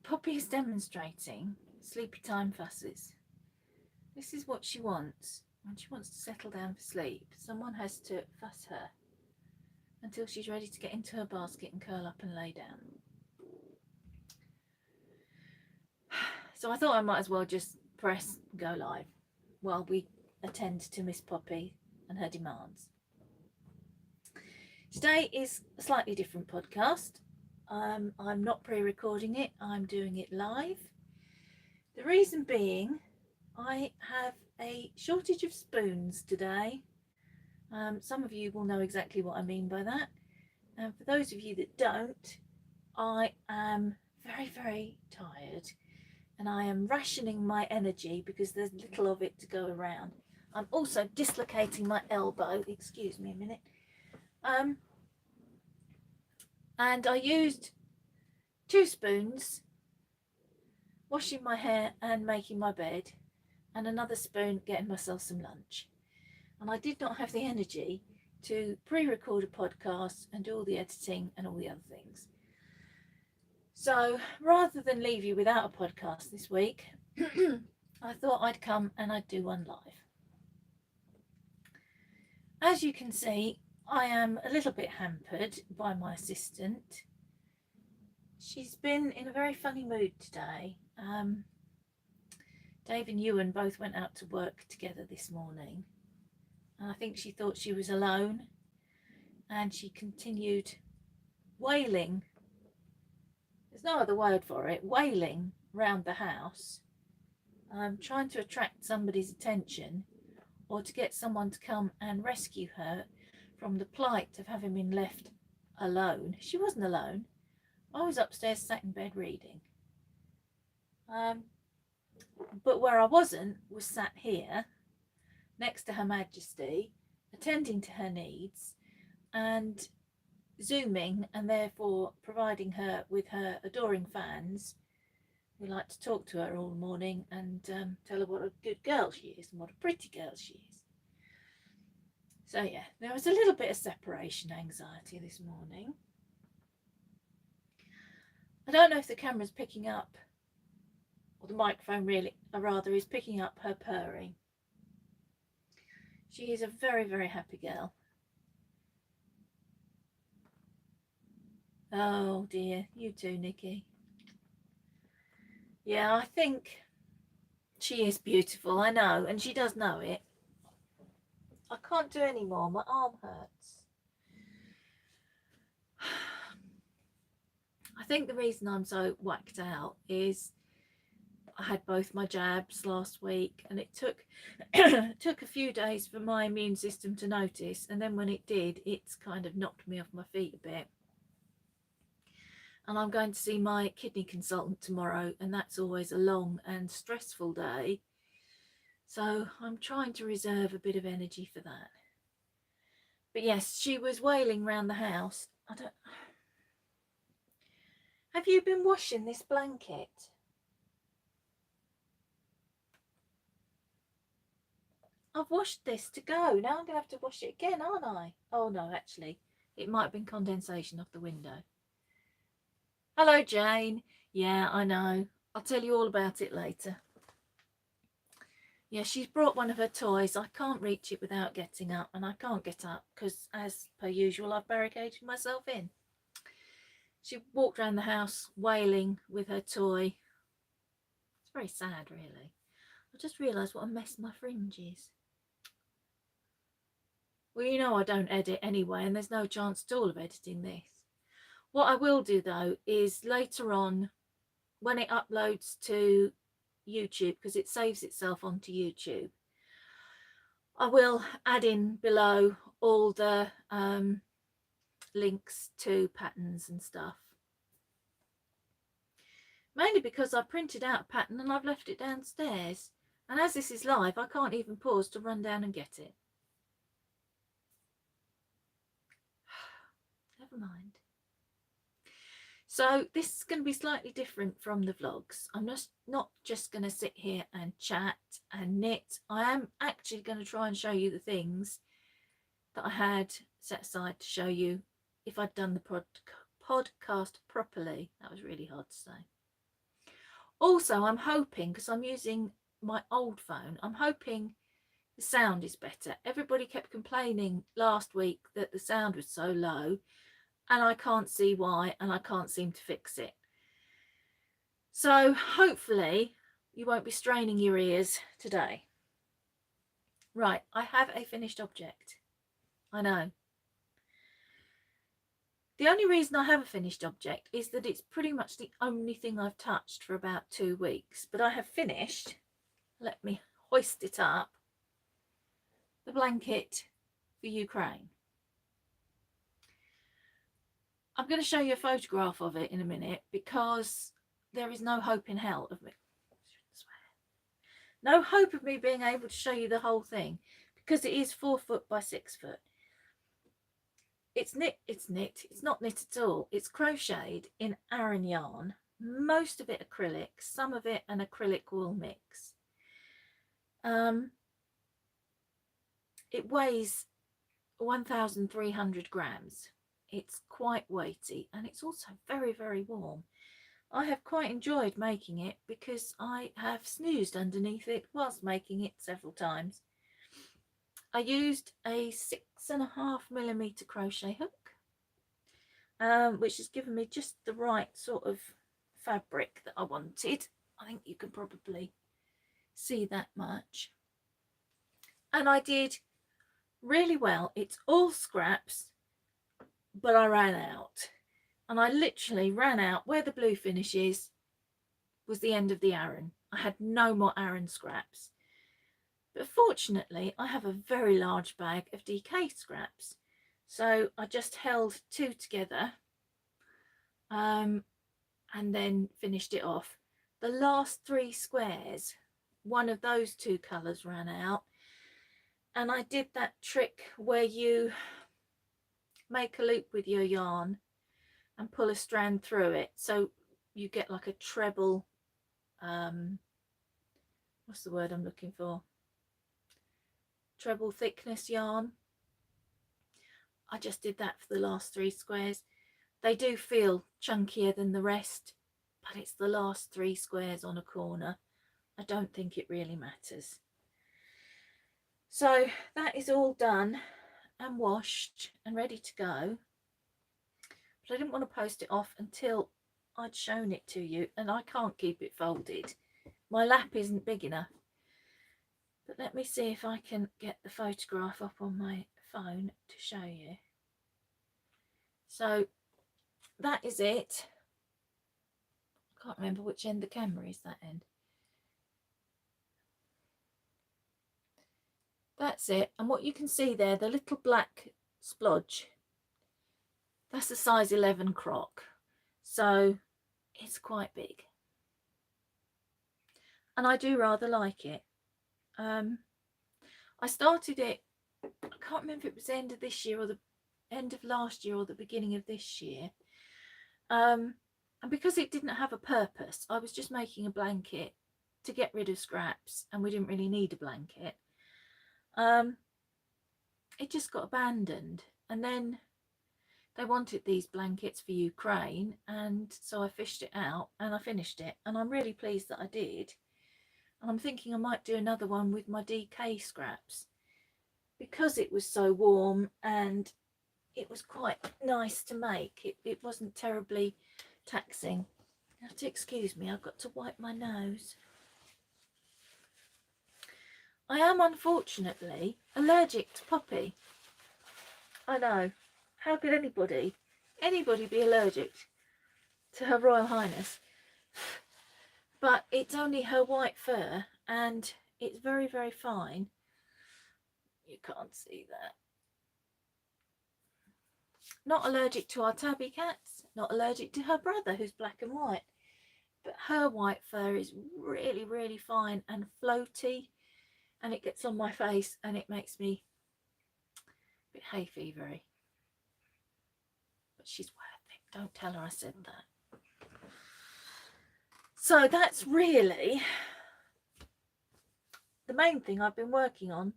Poppy is demonstrating sleepy time fusses. This is what she wants. When she wants to settle down for sleep, someone has to fuss her until she's ready to get into her basket and curl up and lay down. So I thought I might as well just press go live while we attend to Miss Poppy and her demands. Today is a slightly different podcast. I'm not pre-recording it, I'm doing it live. The reason being, I have a shortage of spoons today. Some of you will know exactly what I mean by that. And for those of you that don't, I am very, very tired. And I am rationing my energy because there's little of it to go around. I'm also dislocating my elbow. Excuse me a minute. And I used 2 spoons washing my hair and making my bed, and another spoon getting myself some lunch. And I did not have the energy to pre-record a podcast and do all the editing and all the other things. So rather than leave you without a podcast this week, I thought I'd come and I'd do one live. As you can see, I am a little bit hampered by my assistant. She's been in a very funny mood today. Dave and Ewan both went out to work together this morning. And I think she thought she was alone. And she continued wailing. There's no other word for it. Wailing round the house. Trying to attract somebody's attention, or to get someone to come and rescue her from the plight of having been left alone. She wasn't alone. I was upstairs sat in bed reading. But where I wasn't was sat here next to Her Majesty, attending to her needs and Zooming, and therefore providing her with her adoring fans who like to talk to her all morning and tell her what a good girl she is and what a pretty girl she is. So yeah, there was a little bit of separation anxiety this morning. I don't know if the camera's picking up, or the microphone really, or rather is picking up her purring. She is a very, very happy girl. Oh dear, you too, Nikki. Yeah, I think she is beautiful, I know, and she does know it. I can't do any more, my arm hurts. I think the reason I'm so whacked out is I had both my jabs last week, and it took took a few days for my immune system to notice, and then when it did, it's kind of knocked me off my feet a bit. And I'm going to see my kidney consultant tomorrow, and that's always a long and stressful day. So I'm trying to reserve a bit of energy for that. But yes, she was wailing round the house. Have you been washing this blanket? I've washed this to go. Now I'm going to have to wash it again, aren't I? Oh no, actually, it might have been condensation off the window. Hello, Jane. Yeah, I know. I'll tell you all about it later. Yeah, she's brought one of her toys. I can't reach it without getting up, and I can't get up because, as per usual, I've barricaded myself in. She walked around the house wailing with her toy. It's very sad, really. I just realised what a mess my fringe is. Well, you know I don't edit anyway, and there's no chance at all of editing this. What I will do, though, is later on, when it uploads to YouTube, because it saves itself onto YouTube, I will add in below all the links to patterns and stuff. Mainly because I printed out a pattern and I've left it downstairs. And as this is live, I can't even pause to run down and get it. Never mind. So this is going to be slightly different from the vlogs. I'm not just going to sit here and chat and knit. I am actually going to try and show you the things that I had set aside to show you if I'd done the podcast properly. That was really hard to say. Also, I'm hoping, because I'm using my old phone, I'm hoping the sound is better. Everybody kept complaining last week that the sound was so low, and I can't see why, and I can't seem to fix it. So hopefully you won't be straining your ears today. Right, I have a finished object. I know. The only reason I have a finished object is that it's pretty much the only thing I've touched for about 2 weeks. But I have finished, let me hoist it up, the blanket for Ukraine. I'm going to show you a photograph of it in a minute because there is no hope in hell of me. No hope of me being able to show you the whole thing because it is 4 foot by 6 foot. It's knit, it's not knit at all. It's crocheted in Aran yarn, most of it acrylic, some of it an acrylic wool mix. It weighs 1,300 grams. It's quite weighty and it's also very, very warm. I have quite enjoyed making it because I have snoozed underneath it whilst making it several times. I used a 6.5mm crochet hook, which has given me just the right sort of fabric that I wanted. I think you can probably see that much. And I did really well. It's all scraps, but I ran out. And I literally ran out where the blue finish is, was the end of the Aran. I had no more Aran scraps. But fortunately, I have a very large bag of DK scraps. So I just held 2 together and then finished it off. The last 3 squares, one of those 2 colours ran out. And I did that trick where you make a loop with your yarn and pull a strand through it. So you get like a treble, what's the word I'm looking for? Treble thickness yarn. I just did that for the last 3 squares. They do feel chunkier than the rest, but it's the last 3 squares on a corner. I don't think it really matters. So that is all done and washed and ready to go. But I didn't want to post it off until I'd shown it to you, and I can't keep it folded. My lap isn't big enough. But let me see if I can get the photograph up on my phone to show you. So that is it. I can't remember which end the camera is, that end. That's it. And what you can see there, the little black splodge, that's a size 11 croc. So it's quite big. And I do rather like it. I started it, I can't remember if it was the end of this year or the end of last year or the beginning of this year. And because it didn't have a purpose, I was just making a blanket to get rid of scraps, and we didn't really need a blanket. It just got abandoned, and then they wanted these blankets for Ukraine, and so I fished it out and I finished it, and I'm really pleased that I did. And I'm thinking I might do another one with my DK scraps because it was so warm and it was quite nice to make. It wasn't terribly taxing. You have to excuse me, I've got to wipe my nose. I am unfortunately allergic to poppy. I know. How could anybody be allergic to Her Royal Highness? But it's only her white fur and it's very, very fine. You can't see that. Not allergic to our tabby cats, not allergic to her brother who's black and white. But her white fur is really, really fine and floaty, and it gets on my face and it makes me a bit hay fevery. But she's worth it. Don't tell her I said that. So that's really the main thing I've been working on.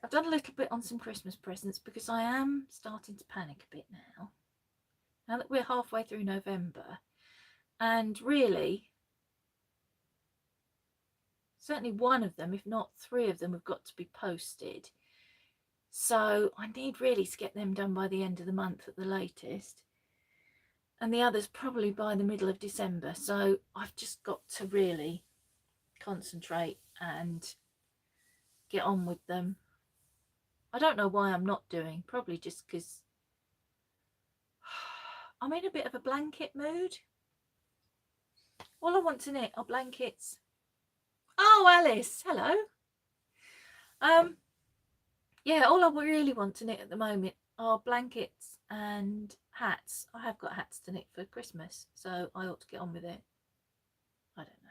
I've done a little bit on some Christmas presents because I am starting to panic a bit now. now that we're halfway through November, and really certainly one of them, if not 3 of them, have got to be posted. So I need really to get them done by the end of the month at the latest, and the others probably by the middle of December. So I've just got to really concentrate and get on with them. I don't know why I'm not doing, probably just because I'm in a bit of a blanket mood. All I want to knit are blankets. Oh, Alice, hello. Yeah, all I really want to knit at the moment are blankets and hats. I have got hats to knit for Christmas, so I ought to get on with it. I don't know.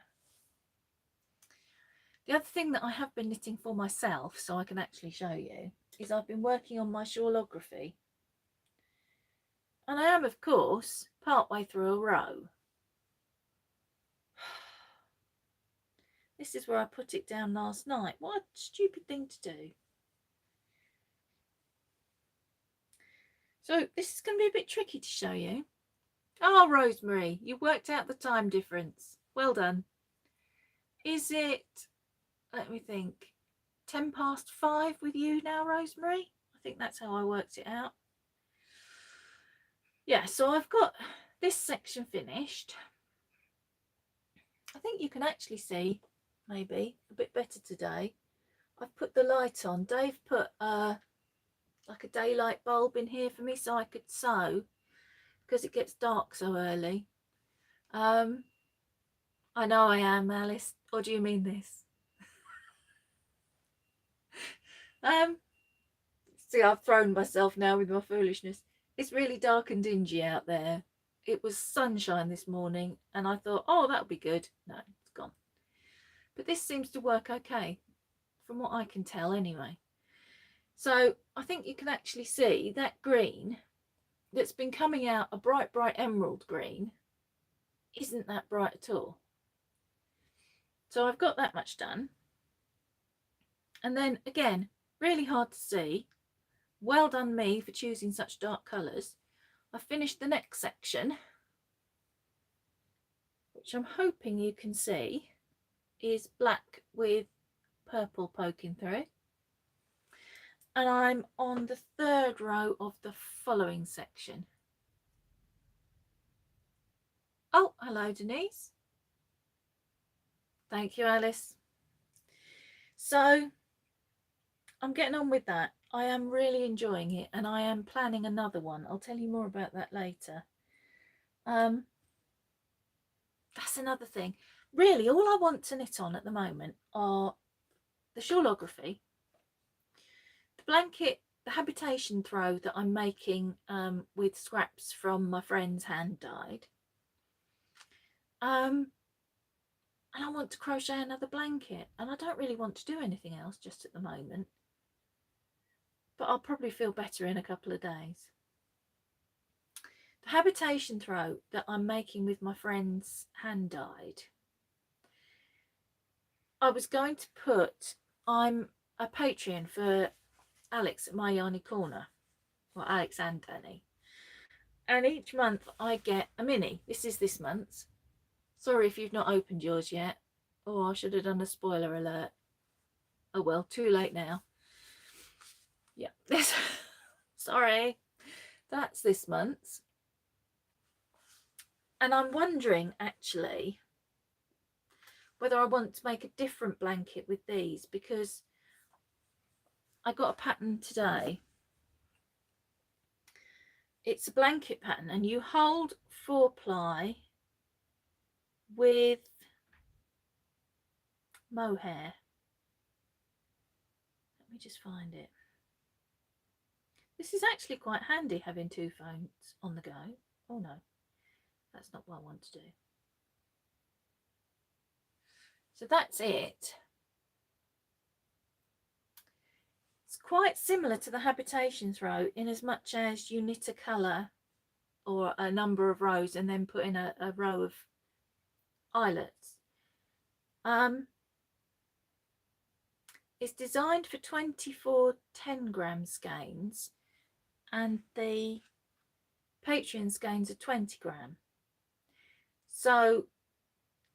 The other thing that I have been knitting for myself, so I can actually show you, is I've been working on my shawlography. And I am, of course, partway through a row. This is where I put it down last night. What a stupid thing to do. So this is going to be a bit tricky to show you. Oh, Rosemary, you worked out the time difference. Well done. Is it, let me think, 5:10 with you now, Rosemary? I think that's how I worked it out. Yeah, so I've got this section finished. I think you can actually see, maybe, a bit better today. I've put the light on. Dave put like a daylight bulb in here for me so I could sew, because it gets dark so early. I know I am, Alice. Or do you mean this? See, I've thrown myself now with my foolishness. It's really dark and dingy out there. It was sunshine this morning and I thought, oh, that'll be good. No, it's gone. But this seems to work okay, from what I can tell anyway. So I think you can actually see that green that's been coming out, a bright, bright emerald green, isn't that bright at all. So I've got that much done. And then again, really hard to see. Well done me for choosing such dark colours. I've finished the next section, which I'm hoping you can see is black with purple poking through. And I'm on the 3rd row of the following section. Oh, hello, Denise. Thank you, Alice. So I'm getting on with that. I am really enjoying it, and I am planning another one. I'll tell you more about that later. That's another thing. Really, all I want to knit on at the moment are the shawlography, the blanket, the habitation throw that I'm making with scraps from my friend's hand dyed. And I want to crochet another blanket, and I don't really want to do anything else just at the moment. But I'll probably feel better in a couple of days. The habitation throw that I'm making with my friend's hand dyed, I was going to put, I'm a Patreon for Alex at my Yarny Corner, or Alex and Danny, and each month I get a mini. This is this month's. Sorry if you've not opened yours yet. Oh, I should have done a spoiler alert. Oh well, too late now. Yeah, this sorry, that's this month's. And I'm wondering actually whether I want to make a different blanket with these, because I got a pattern today. It's a blanket pattern, and you hold 4-ply with mohair. Let me just find it. This is actually quite handy, having 2 phones on the go. Oh no, that's not what I want to do. So that's it. It's quite similar to the habitation throw in as much as you knit a colour or a number of rows and then put in a row of eyelets. It's designed for 24 10-gram skeins, and the Patreon skeins are 20 gram. So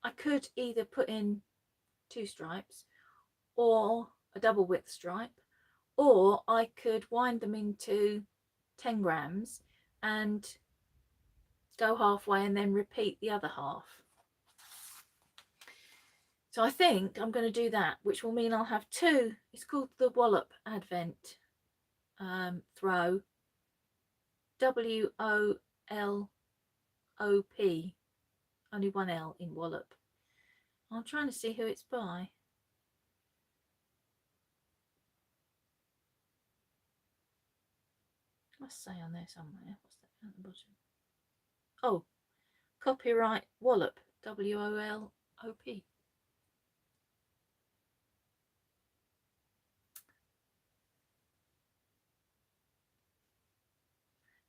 I could either put in 2 stripes or a double width stripe, or I could wind them into 10 grams and go halfway and then repeat the other half. So I think I'm going to do that, which will mean I'll have 2. It's called the Wallop Advent throw, WOLOP, only 1 L in Wallop. I'm trying to see who it's by. Must say on there somewhere. What's that at the bottom? Oh, copyright Wallop, WOLOP.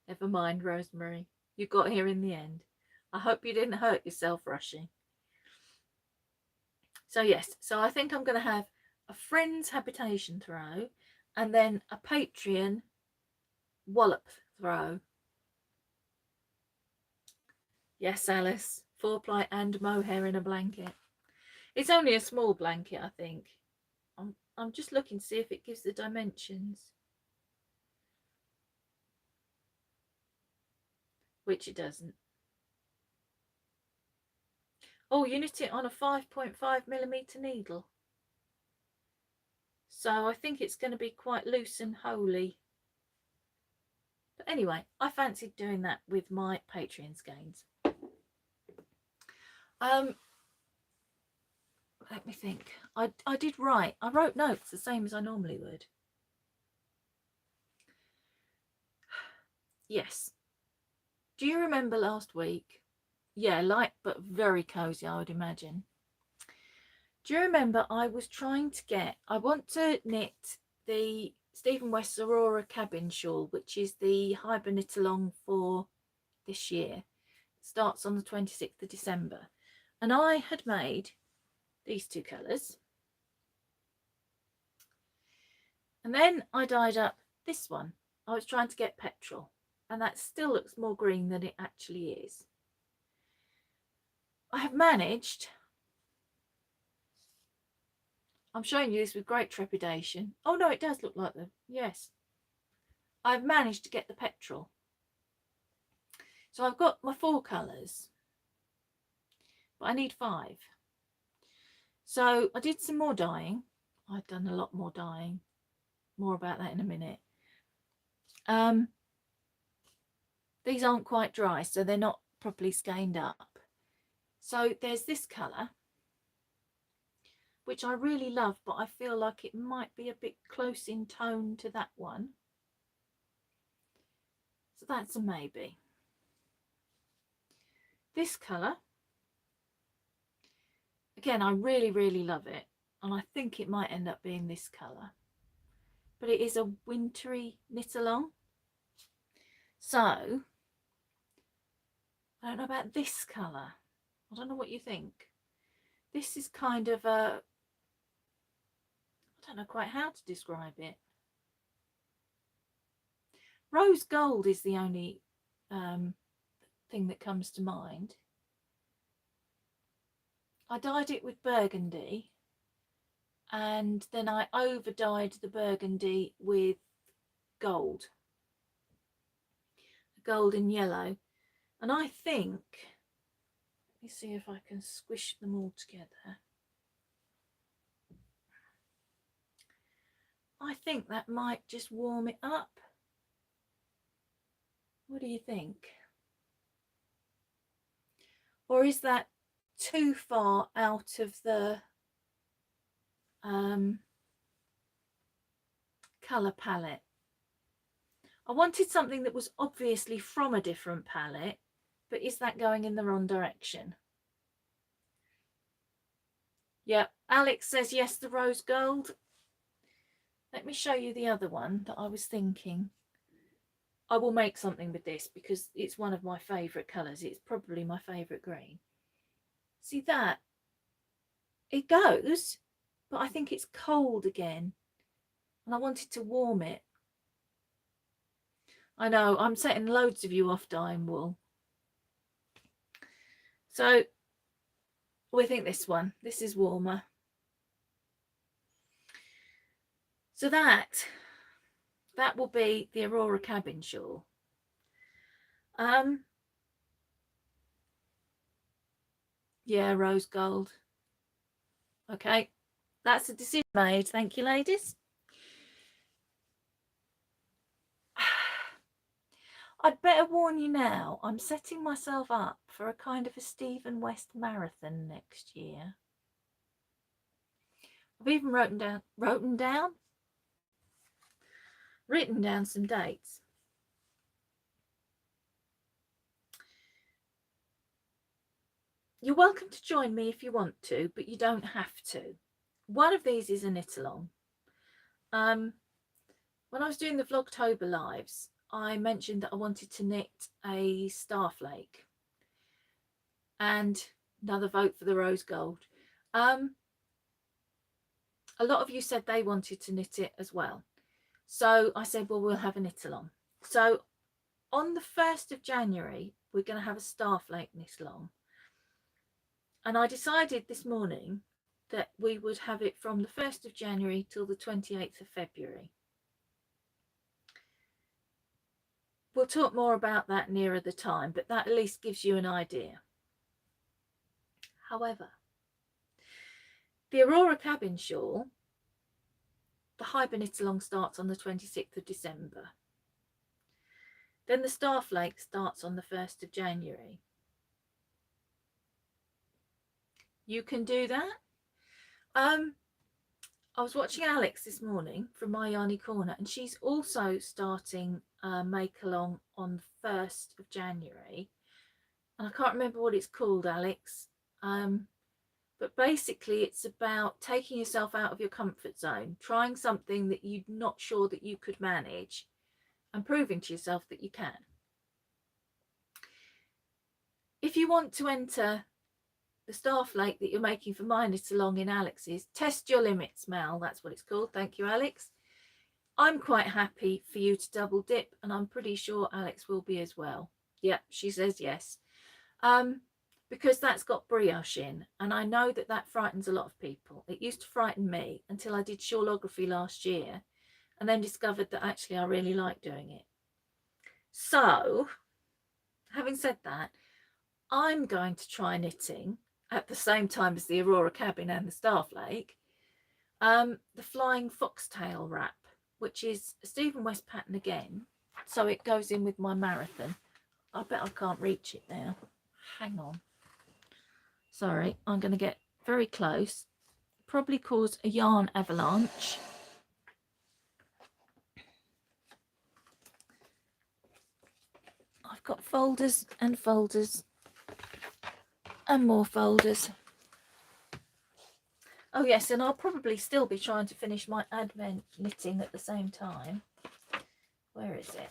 Never mind, Rosemary. You got here in the end. I hope you didn't hurt yourself rushing. So yes, so I think I'm going to have a friend's habitation throw and then a Patreon Wallop throw. Yes, Alice, 4-ply and mohair in a blanket. It's only a small blanket, I think. I'm just looking to see if it gives the dimensions. Which it doesn't. Oh, you knit it on a 5.5mm needle. So I think it's going to be quite loose and holey. But anyway, I fancied doing that with my Patreon skeins. Let me think. I did write. I wrote notes the same as I normally would. Yes. Do you remember last week? Yeah, light but very cozy, I would imagine. Do you remember I was trying to get... I want to knit the Stephen West's Aurora Cabin Shawl, which is the Hyper Knit Along for this year. It starts on the 26th of December. And I had made these 2 colours. And then I dyed up this one. I was trying to get petrol. And that still looks more green than it actually is. I have managed... I'm showing you this with great trepidation. Oh no, it does look like them. Yes. I've managed to get the petrol. So I've got my 4 colours. But I need 5. So I did some more dyeing. I've done a lot more dyeing. More about that in a minute. These aren't quite dry, so they're not properly skeined up. So there's this colour, which I really love, but I feel like it might be a bit close in tone to that one. So that's a maybe. This colour, again, I really, really love it. And I think it might end up being this colour. But it is a wintry knit along. So, I don't know about this colour. I don't know what you think. This is kind of a... I don't know quite how to describe it. Rose gold is the only thing that comes to mind. I dyed it with burgundy and then I over dyed the burgundy with gold, gold and yellow, and I think, let me see if I can squish them all together. I think that might just warm it up. What do you think? Or is that too far out of the colour palette? I wanted something that was obviously from a different palette, but is that going in the wrong direction? Yeah, Alex says yes, the rose gold. Let me show you the other one that I was thinking. I will make something with this because it's one of my favourite colours. It's probably my favourite green. See that? It goes, but I think it's cold again. And I wanted to warm it. I know, I'm setting loads of you off dyeing wool. So we think this is warmer. So that will be the Aurora cabin shawl. Yeah, rose gold. Okay, that's a decision made. Thank you, ladies. I'd better warn you now, I'm setting myself up for a kind of a Stephen West marathon next year. I've even written down some dates. You're welcome to join me if you want to, but you don't have to. One of these is a knit along. When I was doing the Vlogtober lives, I mentioned that I wanted to knit a starflake, and another vote for the rose gold. A lot of you said they wanted to knit it as well, so I said, well, we'll have a knit along. So on the 1st of January we're going to have a starflake knit along, and I decided this morning that we would have it from the 1st of January till the 28th of February. We'll talk more about that nearer the time, but that at least gives you an idea. However, the Aurora cabin shawl, the Hyber knit along starts on the 26th of December. Then the starflake starts on the 1st of January. You can do that. I was watching Alex this morning from my Yarny Corner, and she's also starting Make Along on the 1st of January. And I can't remember what it's called, Alex. But basically it's about taking yourself out of your comfort zone, trying something that you're not sure that you could manage, and proving to yourself that you can. If you want to enter the starflake that you're making for my knit along in Alex's, test your limits, Mal, that's what it's called. Thank you, Alex. I'm quite happy for you to double dip, and I'm pretty sure Alex will be as well. Yeah, she says yes. Because that's got brioche in, and I know that that frightens a lot of people. It used to frighten me until I did shawlography last year, and then discovered that actually I really like doing it. So, having said that, I'm going to try knitting at the same time as the Aurora cabin and the starflake, the Flying Foxtail wrap, which is a Stephen West pattern again, so it goes in with my marathon. I bet I can't reach it now. Hang on. Sorry, I'm going to get very close. Probably cause a yarn avalanche. I've got folders and folders and more folders. Oh yes, and I'll probably still be trying to finish my advent knitting at the same time. Where is it?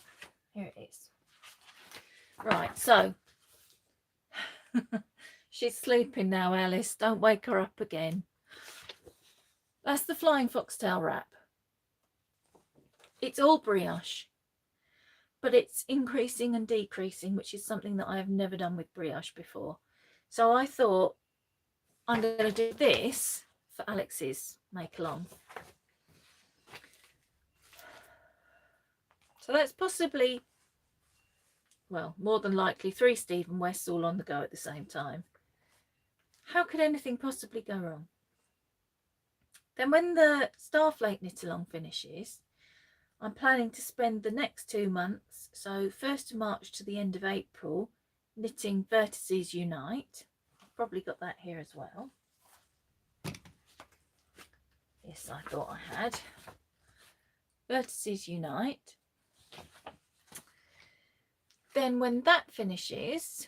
Here it is. Right, so she's sleeping now, Alice. Don't wake her up again. That's the Flying Foxtail wrap. It's all brioche, but it's increasing and decreasing, which is something that I have never done with brioche before. So I thought I'm going to do this for Alex's make along. So that's possibly, well, more than likely 3 Stephen Wests all on the go at the same time. How could anything possibly go wrong? Then when the starflake knit along finishes, I'm planning to spend the next 2 months, so 1st of March to the end of April, knitting Vertices Unite. I've probably got that here as well. Yes, I thought I had. Vertices Unite. Then when that finishes,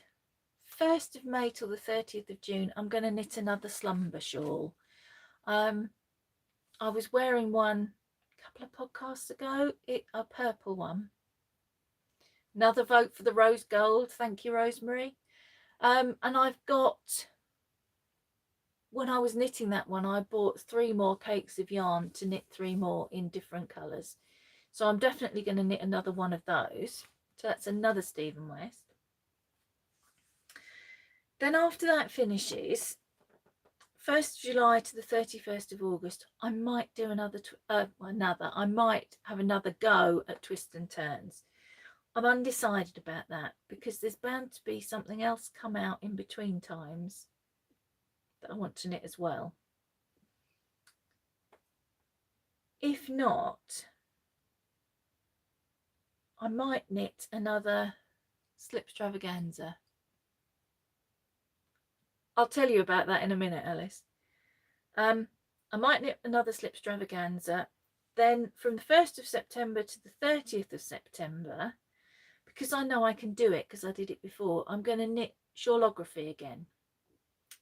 1st of May till the 30th of June, I'm going to knit another slumber shawl. I was wearing one a couple of podcasts ago, a purple one. Another vote for the rose gold. Thank you, Rosemary. And I've got, when I was knitting that one, I bought 3 more cakes of yarn to knit 3 more in different colours. So I'm definitely going to knit another one of those. So that's another Stephen West. Then after that finishes, 1st of July to the 31st of August, I might do I might have another go at Twists and Turns. I'm undecided about that because there's bound to be something else come out in between times that I want to knit as well. If not, I might knit another Slipstravaganza. I'll tell you about that in a minute, Alice. I might knit another Slipstravaganza. Then from the 1st of September to the 30th of September, because I know I can do it because I did it before, I'm going to knit Shawlography again,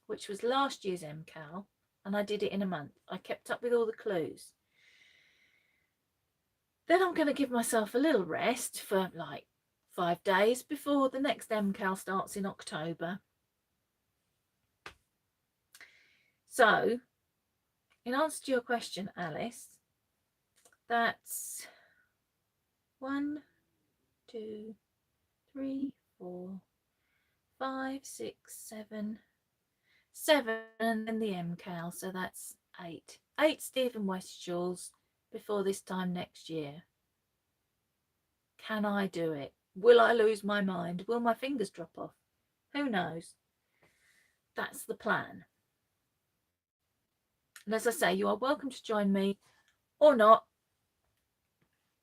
which was last year's MCAL, and I did it in a month. I kept up with all the clues. Then I'm going to give myself a little rest for like 5 days before the next MCAL starts in October. So, in answer to your question, Alice, that's 1, 2, 3, 4, 5, 6, 7, 7, and then the MCAL, so that's 8. 8 Stephen West shawls before this time next year. Can I do it? Will I lose my mind? Will my fingers drop off? Who knows? That's the plan. And as I say, you are welcome to join me or not,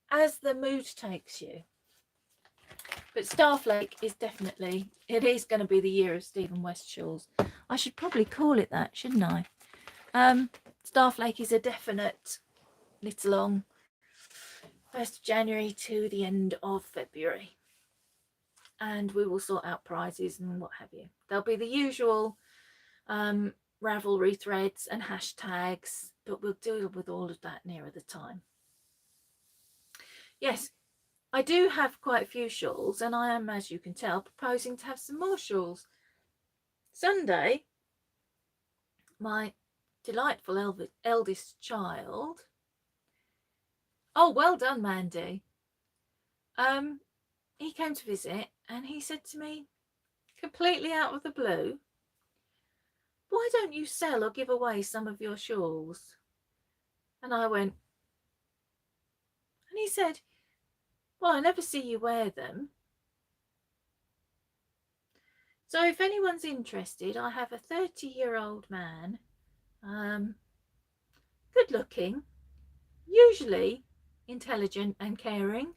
as the mood takes you. But Starflake is definitely, it is going to be the year of Stephen West shawls. I should probably call it that, shouldn't I? Starflake is a definite knit along 1st of January to the end of February. And we will sort out prizes and what have you. There'll be the usual Ravelry threads and hashtags, but we'll deal with all of that nearer the time. Yes, I do have quite a few shawls, and I am, as you can tell, proposing to have some more shawls. Sunday, my delightful eldest child, oh, well done, Mandy, he came to visit and he said to me, completely out of the blue, why don't you sell or give away some of your shawls? And I went, and he said, well, I never see you wear them. So if anyone's interested, I have a 30-year-old man, good looking, usually intelligent and caring.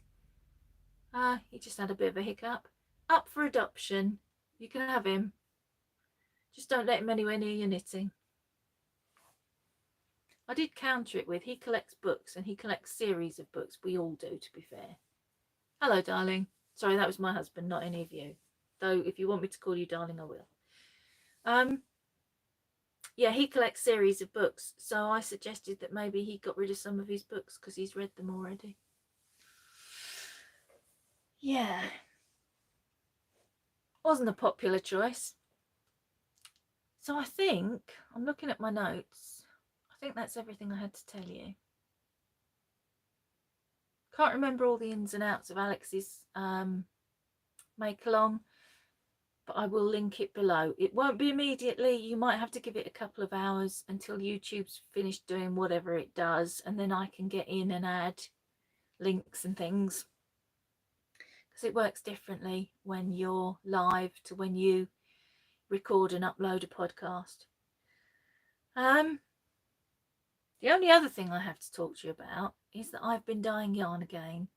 He just had a bit of a hiccup. Up for adoption. You can have him. Just don't let him anywhere near your knitting. I did counter it with, he collects books, and he collects series of books. We all do, to be fair. Hello, darling. Sorry, that was my husband, not any of you. Though, if you want me to call you darling, I will. Yeah, he collects series of books. So I suggested that maybe he got rid of some of his books because he's read them already. Yeah. Wasn't a popular choice. So I think, I'm looking at my notes, I think that's everything I had to tell you. Can't remember all the ins and outs of Alex's make along, but I will link it below. It won't be immediately. You might have to give it a couple of hours until YouTube's finished doing whatever it does, and then I can get in and add links and things, because it works differently when you're live to when you record and upload a podcast. The only other thing I have to talk to you about is that I've been dyeing yarn again,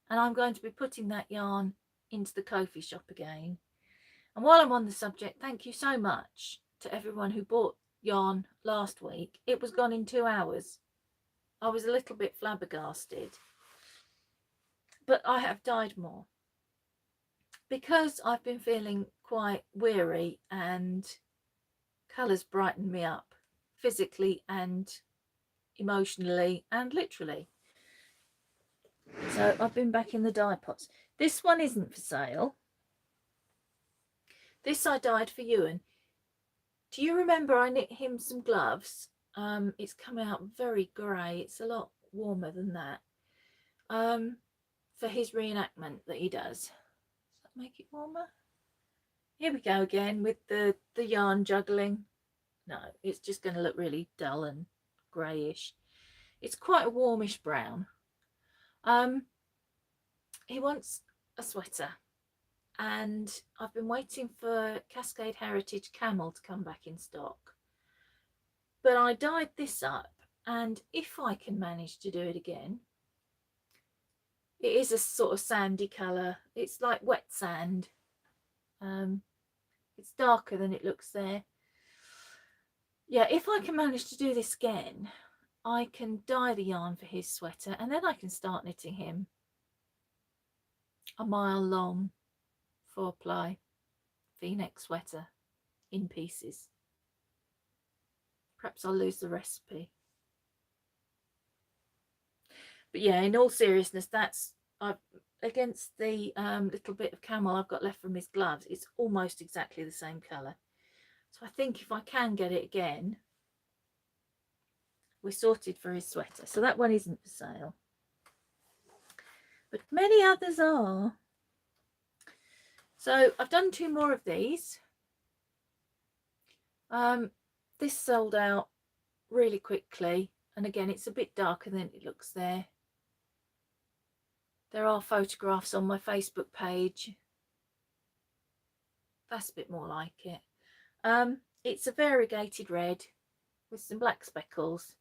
and I'm going to be putting that yarn into the Ko-fi shop again. And while I'm on the subject, thank you so much to everyone who bought yarn last week. It was gone in 2 hours. I was a little bit flabbergasted, but I have dyed more because I've been feeling quite weary, and colours brighten me up physically and emotionally and literally. So I've been back in the dye pots. This one isn't for sale. This I dyed for Ewan. Do you remember I knit him some gloves? It's come out very grey. It's a lot warmer than that. for his reenactment that he does. Does that make it warmer? Here we go again with the yarn juggling. No, it's just going to look really dull and greyish. It's quite a warmish brown. He wants a sweater, and I've been waiting for Cascade Heritage Camel to come back in stock. But I dyed this up, and if I can manage to do it again, it is a sort of sandy colour. It's like wet sand. It's darker than it looks there. Yeah, if I can manage to do this again, I can dye the yarn for his sweater, and then I can start knitting him a mile long 4-ply V-neck sweater in pieces. Perhaps I'll lose the recipe. But yeah, in all seriousness, that's against the little bit of camel I've got left from his gloves. It's almost exactly the same colour. So I think if I can get it again, we're sorted for his sweater. So that one isn't for sale. But many others are. So I've done 2 more of these. This sold out really quickly. And again, it's a bit darker than it looks there. There are photographs on my Facebook page. That's a bit more like it. It's a variegated red with some black speckles.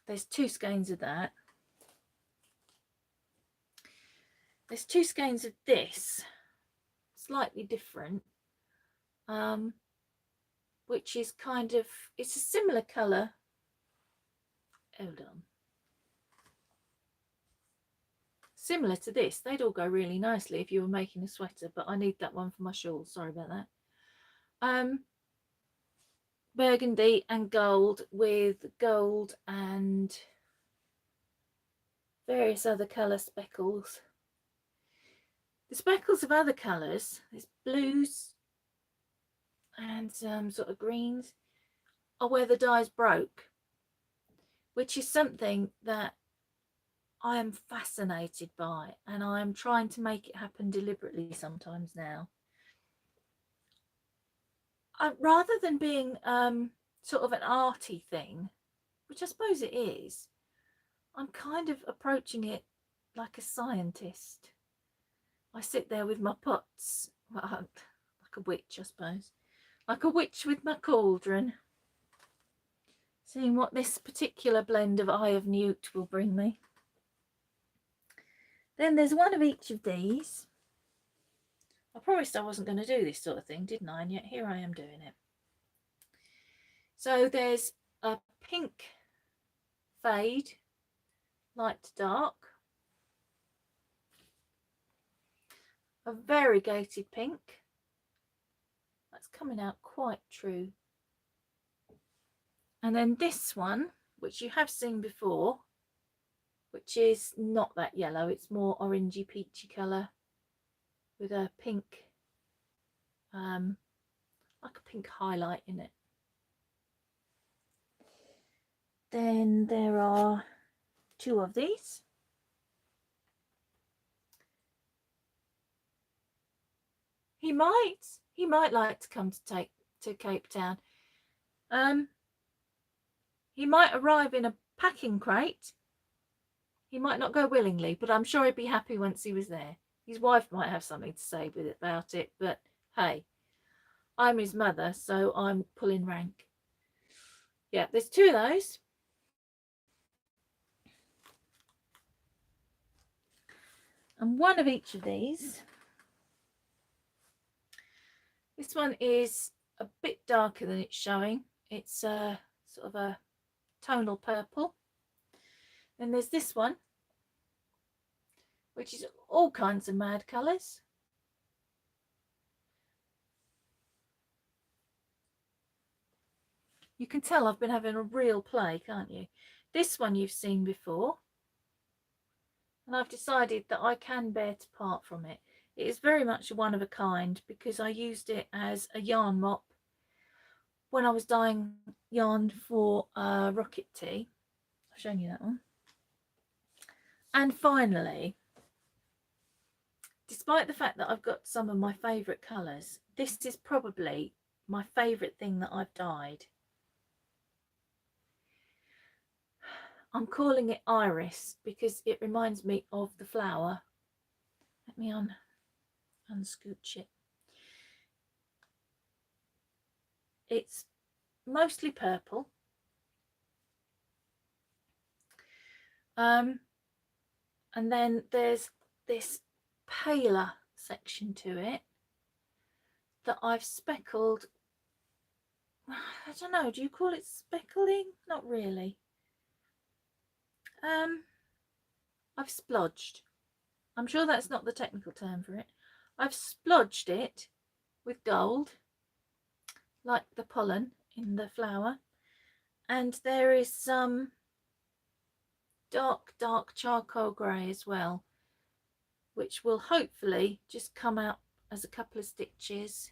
There's 2 skeins of that. There's 2 skeins of this, slightly different, which is kind of, it's a similar colour. Hold on. Similar to this. They'd all go really nicely if you were making a sweater, but I need that one for my shawl. Sorry about that. Burgundy and gold with gold and various other colour speckles. The speckles of other colours, there's blues and some sort of greens, are where the dyes broke, which is something that I am fascinated by, and I'm trying to make it happen deliberately sometimes now. Rather than being sort of an arty thing, which I suppose it is, I'm kind of approaching it like a scientist. I sit there with my pots, well, like a witch, I suppose, like a witch with my cauldron, seeing what this particular blend of Eye of Newt will bring me. Then there's one of each of these. I promised I wasn't going to do this sort of thing, didn't I? And yet here I am doing it. So there's a pink fade, light to dark, a variegated pink, that's coming out quite true, and then this one, which you have seen before, which is not that yellow, it's more orangey peachy colour with a pink, like a pink highlight in it. Then there are 2 of these. He might like to come to Cape Town. He might arrive in a packing crate. He might not go willingly, but I'm sure he'd be happy once he was there. His wife might have something to say about it, but hey, I'm his mother, so I'm pulling rank. Yeah, there's 2 of those. And 1 of each of these. This one is a bit darker than it's showing. It's sort of a tonal purple. Then there's this one, which is all kinds of mad colours. You can tell I've been having a real play, can't you? This one you've seen before, and I've decided that I can bear to part from it. It is very much a one of a kind because I used it as a yarn mop when I was dyeing yarn for Rocket Tea. I've shown you that one. And finally, despite the fact that I've got some of my favourite colours, this is probably my favourite thing that I've dyed. I'm calling it Iris because it reminds me of the flower. Let me unscooch it. It's mostly purple. And then there's this paler section to it that I've speckled. I don't know, do you call it speckling? Not really. I've splodged. I'm sure that's not the technical term for it. I've splodged it with gold, like the pollen in the flower. And there is some dark charcoal grey as well, which will hopefully just come out as a couple of stitches.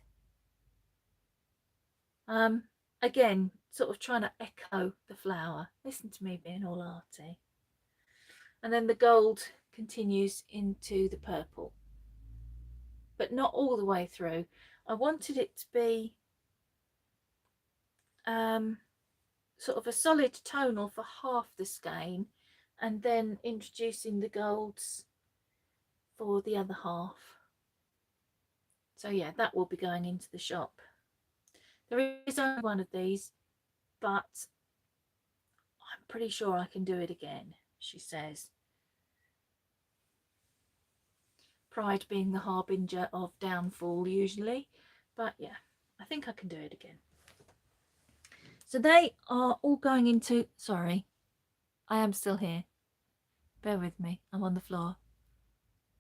Again, sort of trying to echo the flower. Listen to me being all arty. And then the gold continues into the purple, but not all the way through. I wanted it to be sort of a solid tonal for half the skein, and then introducing the golds for the other half. So yeah, that will be going into the shop. There is only one of these, but I'm pretty sure I can do it again, she says. Pride being the harbinger of downfall usually, but yeah, I think I can do it again. So they are all going into, sorry, I am still here. Bear with me, I'm on the floor.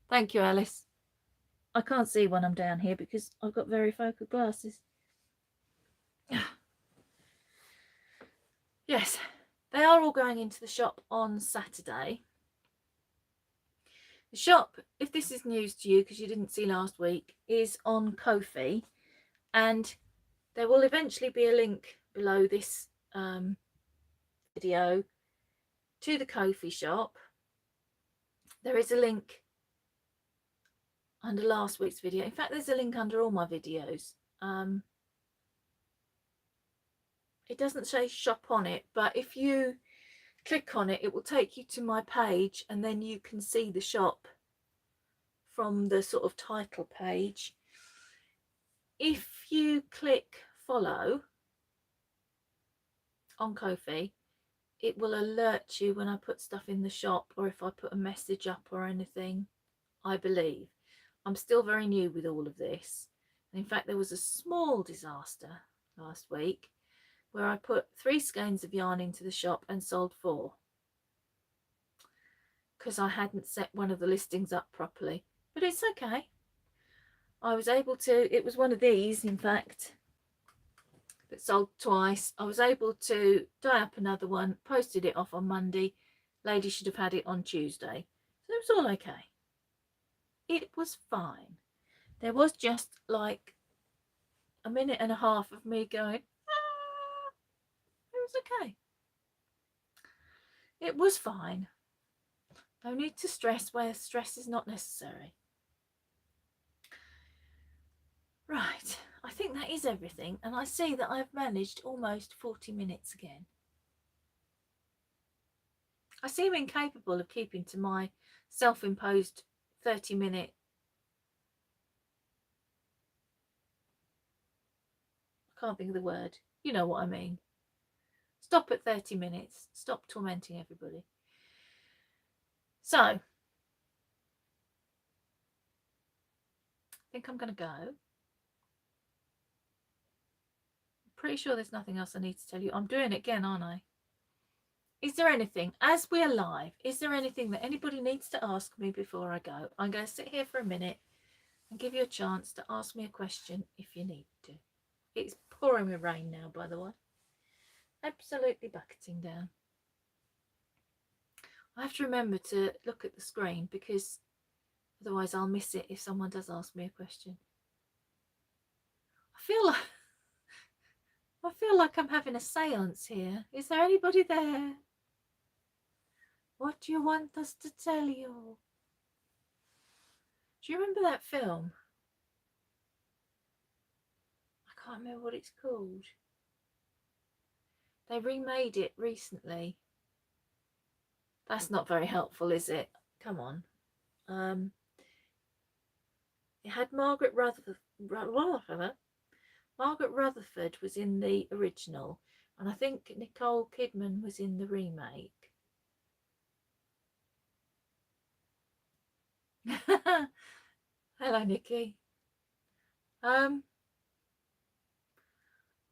Thank you, Alice. I can't see when I'm down here because I've got varifocal glasses. Yes, they are all going into the shop on Saturday. The shop, if this is news to you because you didn't see last week, is on Ko-fi, and there will eventually be a link below this video to the Ko-fi shop. There is a link under last week's video. In fact, there's a link under all my videos. It doesn't say shop on it, but if you click on it, it will take you to my page, and then you can see the shop from the sort of title page. If you click follow on Ko-fi, it will alert you when I put stuff in the shop, or if I put a message up or anything, I believe. I'm still very new with all of this. And in fact, there was a small disaster last week where I put 3 skeins of yarn into the shop and sold 4 because I hadn't set one of the listings up properly. But it's okay. I was able to, it was one of these, in fact, that sold twice. I was able to dye up another one, posted it off on Monday. Lady should have had it on Tuesday. So it was all okay. It was fine. There was just like a minute and a half of me going, ah! It was okay. It was fine. No need to stress where stress is not necessary. Right, I think that is everything, and I see that I've managed almost 40 minutes again. I seem incapable of keeping to my self-imposed 30-minute. I can't think of the word. You know what I mean. Stop at 30 minutes. Stop tormenting everybody. So, I think I'm going to go. Pretty sure there's nothing else I need to tell you. I'm doing it again, aren't I? Is there anything, as we are live, is there anything that anybody needs to ask me before I go? I'm going to sit here for a minute and give you a chance to ask me a question if you need to. It's pouring with rain now, by the way. Absolutely bucketing down. I have to remember to look at the screen because otherwise I'll miss it if someone does ask me a question. I feel like I'm having a séance here. Is there anybody there? What do you want us to tell you? Do you remember that film? I can't remember what it's called. They remade it recently. That's not very helpful, is it? Come on. It had Margaret Rutherford. Margaret Rutherford was in the original, and I think Nicole Kidman was in the remake. Hello, Nikki.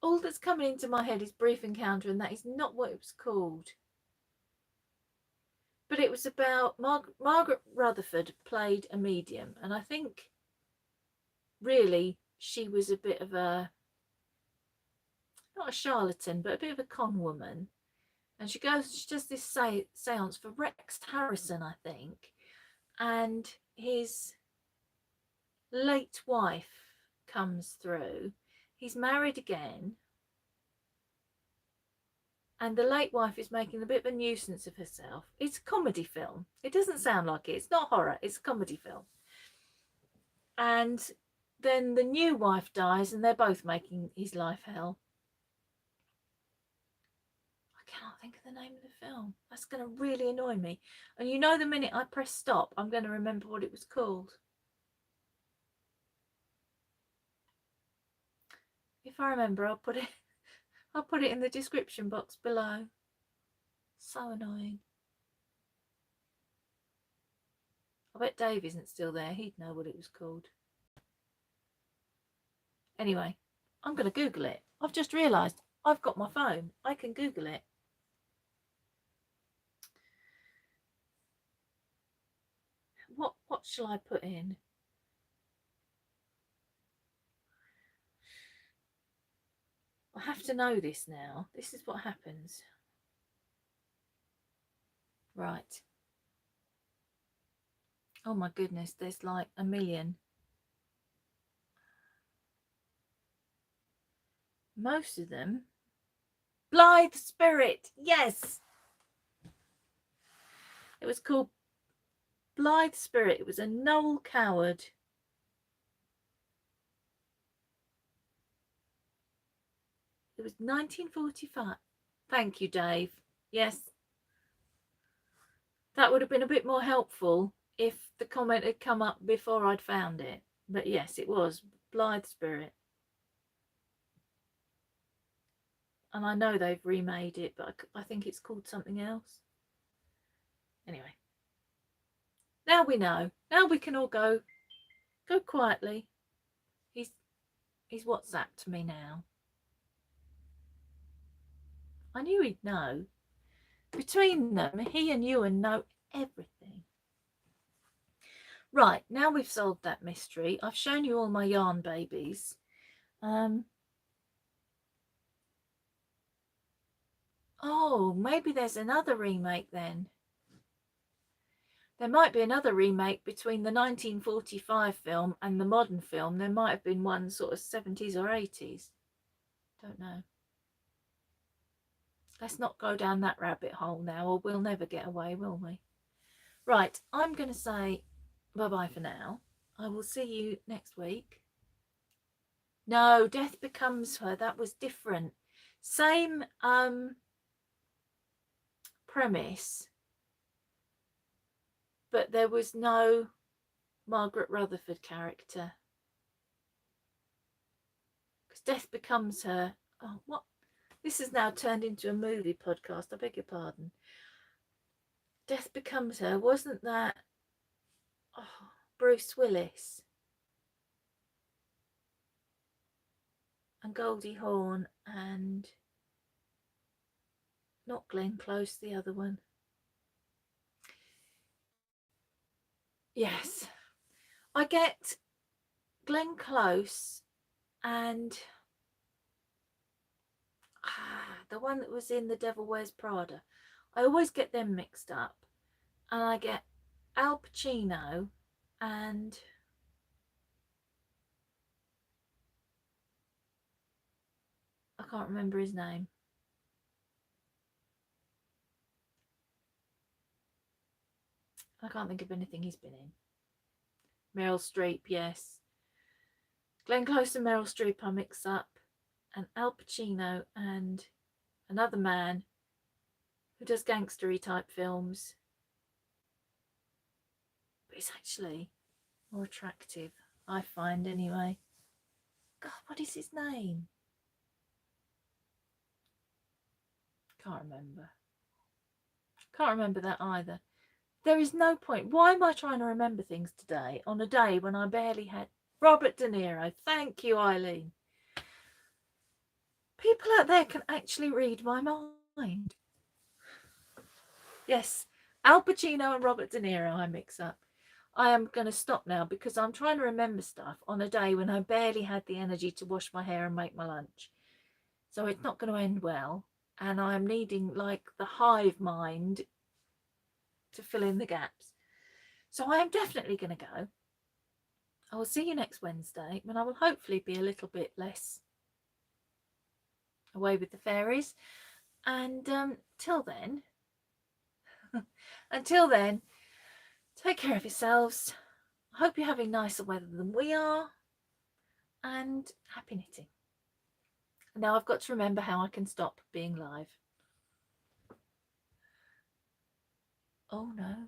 All that's coming into my head is Brief Encounter, and that is not what it was called. But it was about Margaret Rutherford played a medium, and I think really she was a bit of a, not a charlatan, but a bit of a con woman. And she does this seance for Rex Harrison, I think, and his late wife comes through. He's married again, and the late wife is making a bit of a nuisance of herself. It's a comedy film. It doesn't sound like it. It's not horror. It's a comedy film. And then the new wife dies, and they're both making his life hell. I cannot think of the name of the film. That's going to really annoy me. And you know, the minute I press stop, I'm going to remember what it was called. If I remember, I'll put it in the description box below. So annoying. I bet Dave isn't still there. He'd know what it was called. Anyway, I'm going to Google it. I've just realised I've got my phone. I can Google it. What shall I put in? I have to know this now. This is what happens. Right. Oh my goodness, there's like a million. Most of them. Blithe Spirit. Yes. It was called Blithe Spirit. It was a Noel Coward. It was 1945. Thank you, Dave. Yes. That would have been a bit more helpful if the comment had come up before I'd found it. But yes, it was Blithe Spirit. And I know they've remade it, but I think it's called something else. Anyway. Now we know. Now we can all go quietly. He's WhatsApped me now. I knew he'd know. Between them, he and Ewan know everything. Right, now we've solved that mystery. I've shown you all my yarn babies. Oh, maybe there's another remake then. There might be another remake between the 1945 film and the modern film. There might have been one sort of 70s or 80s. Don't know. Let's not go down that rabbit hole now, or we'll never get away, will we? Right, I'm going to say bye-bye for now. I will see you next week. No, Death Becomes Her. That was different. Same premise, but there was no Margaret Rutherford character. Because Death Becomes Her. Oh, what? This has now turned into a movie podcast. I beg your pardon. Death Becomes Her. Wasn't that Bruce Willis and Goldie Hawn and not Glenn Close, the other one? Yes. I get Glenn Close and the one that was in The Devil Wears Prada. I always get them mixed up. And I get Al Pacino and I can't remember his name. I can't think of anything he's been in. Meryl Streep, yes. Glenn Close and Meryl Streep I mix up, and Al Pacino and another man who does gangstery type films, but he's actually more attractive, I find anyway. God, what is his name? Can't remember that either. There is no point. Why am I trying to remember things today on a day when I barely had Robert De Niro? Thank you, Eileen. People out there can actually read my mind. Yes, Al Pacino and Robert De Niro I mix up. I am going to stop now because I'm trying to remember stuff on a day when I barely had the energy to wash my hair and make my lunch. So it's not going to end well. And I'm needing like the hive mind to fill in the gaps. So I am definitely going to go. I will see you next Wednesday when I will hopefully be a little bit less away with the fairies. And until then, take care of yourselves. I hope you're having nicer weather than we are. And happy knitting. Now I've got to remember how I can stop being live. Oh no.